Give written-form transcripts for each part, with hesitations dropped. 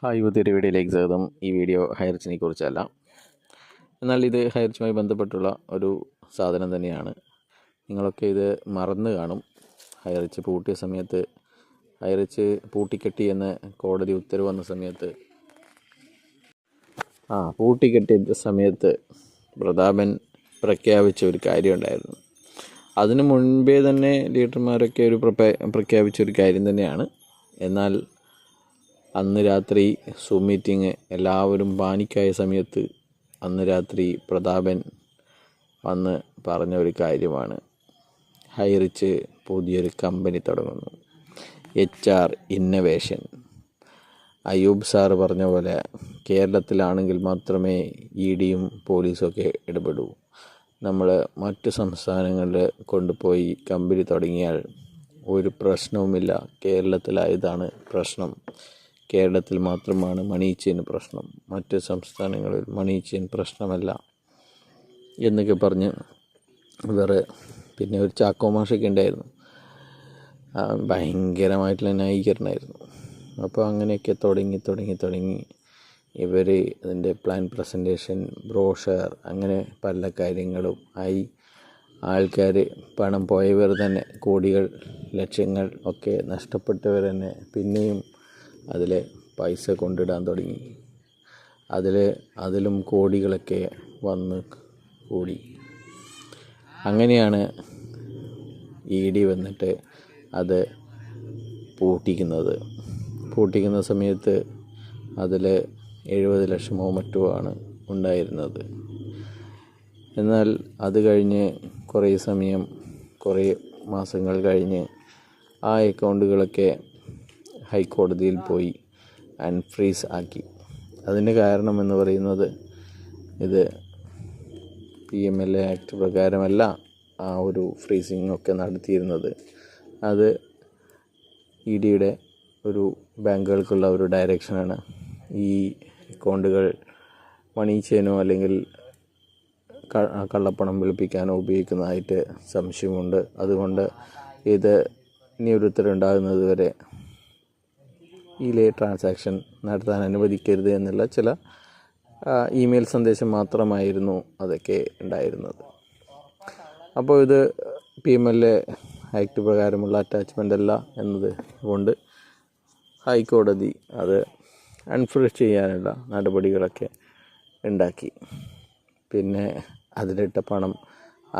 Hi, പുതിയൊരു വീഡിയോയിലേക്ക് സ്വാഗതം. ഈ വീഡിയോ ഹൈറിച്ചിനെ കുറിച്ചല്ല, എന്നാൽ ഇത് ഹൈറിച്ചുമായി ബന്ധപ്പെട്ടുള്ള ഒരു സാധനം തന്നെയാണ്. നിങ്ങളൊക്കെ ഇത് മറന്നു കാണും. ഹൈറിച്ച് പൂട്ടിയ സമയത്ത്, ഹൈറിച്ച് പൂട്ടിക്കെട്ടി എന്ന് കോടതി ഉത്തരവ് വന്ന സമയത്ത്, പൂട്ടിക്കെട്ടിയ സമയത്ത് പ്രതാപൻ പ്രഖ്യാപിച്ച ഒരു കാര്യമുണ്ടായിരുന്നു. അതിനു മുൻപേ തന്നെ ലീഡർമാരൊക്കെ പ്രഖ്യാപിച്ചൊരു കാര്യം തന്നെയാണ്. എന്നാൽ അന്ന് രാത്രി സൂം മീറ്റിംഗ് എല്ലാവരും പാനിക്കായ സമയത്ത് അന്ന് രാത്രി പ്രതാപൻ വന്ന് പറഞ്ഞ ഒരു കാര്യമാണ്. ഹൈറിച്ച് പുതിയൊരു കമ്പനി തുടങ്ങുന്നു, HR ഇന്നവേഷൻ. അയ്യൂബ് സാറ് പറഞ്ഞ പോലെ കേരളത്തിലാണെങ്കിൽ മാത്രമേ EDയും പോലീസൊക്കെ ഇടപെടൂ. നമ്മൾ മറ്റ് സംസ്ഥാനങ്ങളിൽ കൊണ്ടുപോയി കമ്പനി തുടങ്ങിയാൽ ഒരു പ്രശ്നവുമില്ല. കേരളത്തിലായതാണ് പ്രശ്നം. കേരളത്തിൽ മാത്രമാണ് മണി ചെയിൻ പ്രശ്നം, മറ്റ് സംസ്ഥാനങ്ങളിൽ മണി ചെയിൻ പ്രശ്നമല്ല എന്നൊക്കെ പറഞ്ഞ് പിന്നെ ഒരു ചാക്കോ മാഷൊക്കെ ഉണ്ടായിരുന്നു. ഭയങ്കരമായിട്ടുള്ള ന്യായീകരണമായിരുന്നു. അപ്പോൾ അങ്ങനെയൊക്കെ തുടങ്ങി ഇവർ അതിൻ്റെ പ്ലാൻ പ്രസൻറ്റേഷൻ, ബ്രോഷർ, അങ്ങനെ പല കാര്യങ്ങളും ആയി. ആൾക്കാർ, പണം പോയവർ തന്നെ, കോടികൾ ലക്ഷങ്ങൾ ഒക്കെ നഷ്ടപ്പെട്ടവർ തന്നെ പിന്നെയും അതിൽ പൈസ കൊണ്ടിടാൻ തുടങ്ങി. അതിലും കോടികളൊക്കെ വന്ന് കൂടി. അങ്ങനെയാണ് ED വന്നിട്ട് അത് പൂട്ടിക്കുന്ന സമയത്ത് അതിൽ 70 ലക്ഷമോ മറ്റോ ആണ് ഉണ്ടായിരുന്നത്. എന്നാൽ അത് കഴിഞ്ഞ് കുറേ മാസങ്ങൾ കഴിഞ്ഞ് ആ അക്കൗണ്ടുകളൊക്കെ ഹൈക്കോടതിയിൽ പോയി അൺഫ്രീസ് ആക്കി. അതിന് കാരണം എന്ന് പറയുന്നത്, ഇത് PMLA ആക്ട് പ്രകാരമല്ല ആ ഒരു ഫ്രീസിങ് ഒക്കെ നടത്തിയിരുന്നത്. അത് EDയുടെ ഒരു ബാങ്കുകൾക്കുള്ള ഒരു ഡയറക്ഷനാണ്. ഈ അക്കൗണ്ടുകൾ മണി ചെയിനോ അല്ലെങ്കിൽ കള്ളപ്പണം വെളുപ്പിക്കാനോ ഉപയോഗിക്കുന്നതായിട്ട് സംശയമുണ്ട്. അതുകൊണ്ട് ഇത് ഇനി ഒരു ഉത്തരവുണ്ടാകുന്നത് വരെ ഇതിലെ ട്രാൻസാക്ഷൻ നടത്താൻ അനുവദിക്കരുത് എന്നുള്ള ചില ഇമെയിൽ സന്ദേശം മാത്രമായിരുന്നു അതൊക്കെ ഉണ്ടായിരുന്നത്. അപ്പോൾ ഇത് PMLA ആക്ട് പ്രകാരമുള്ള അറ്റാച്ച്മെൻ്റ് അല്ല എന്നത് കൊണ്ട് ഹൈക്കോടതി അത് അൺഫ്രീസ് ചെയ്യാനുള്ള നടപടികളൊക്കെ ഉണ്ടാക്കി. പിന്നെ അതിലിട്ട പണം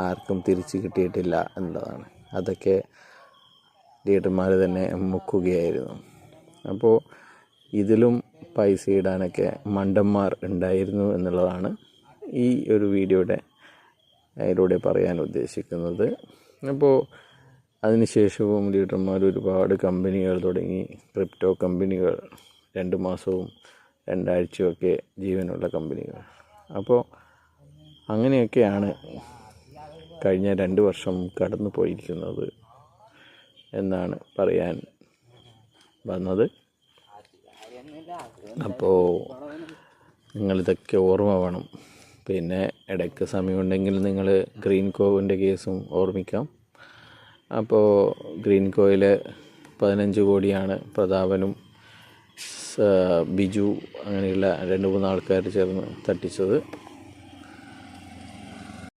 ആർക്കും തിരിച്ചു കിട്ടിയിട്ടില്ല എന്നതാണ്. അതൊക്കെ ലീഡർമാർ തന്നെ മുക്കുകയായിരുന്നു. അപ്പോൾ ഇതിലും പൈസ ഇടാനൊക്കെ മണ്ടന്മാർ ഉണ്ടായിരുന്നു എന്നുള്ളതാണ് ഈ ഒരു ഇതിലൂടെ പറയാൻ ഉദ്ദേശിക്കുന്നത്. അപ്പോൾ അതിനുശേഷവും ലീഡർമാർ ഒരുപാട് കമ്പനികൾ തുടങ്ങി, ക്രിപ്റ്റോ കമ്പനികൾ, 2 മാസവും 2 ആഴ്ചയൊക്കെ ജീവനുള്ള കമ്പനികൾ. അപ്പോൾ അങ്ങനെയൊക്കെയാണ് കഴിഞ്ഞ 2 വർഷം കടന്നു പോയിരിക്കുന്നത് എന്നാണ് പറയാൻ വന്നത്. അപ്പോൾ നിങ്ങളിതൊക്കെ ഓർമ്മ വേണം. പിന്നെ ഇടയ്ക്ക് സമയമുണ്ടെങ്കിൽ നിങ്ങൾ ഗ്രീൻ കോവിൻ്റെ കേസും ഓർമ്മിക്കാം. അപ്പോൾ ഗ്രീൻ കോയിൽ 15 കോടിയാണ് പ്രതാപനും ബിജു അങ്ങനെയുള്ള 2-3 ആൾക്കാർ ചേർന്ന് തട്ടിച്ചത്.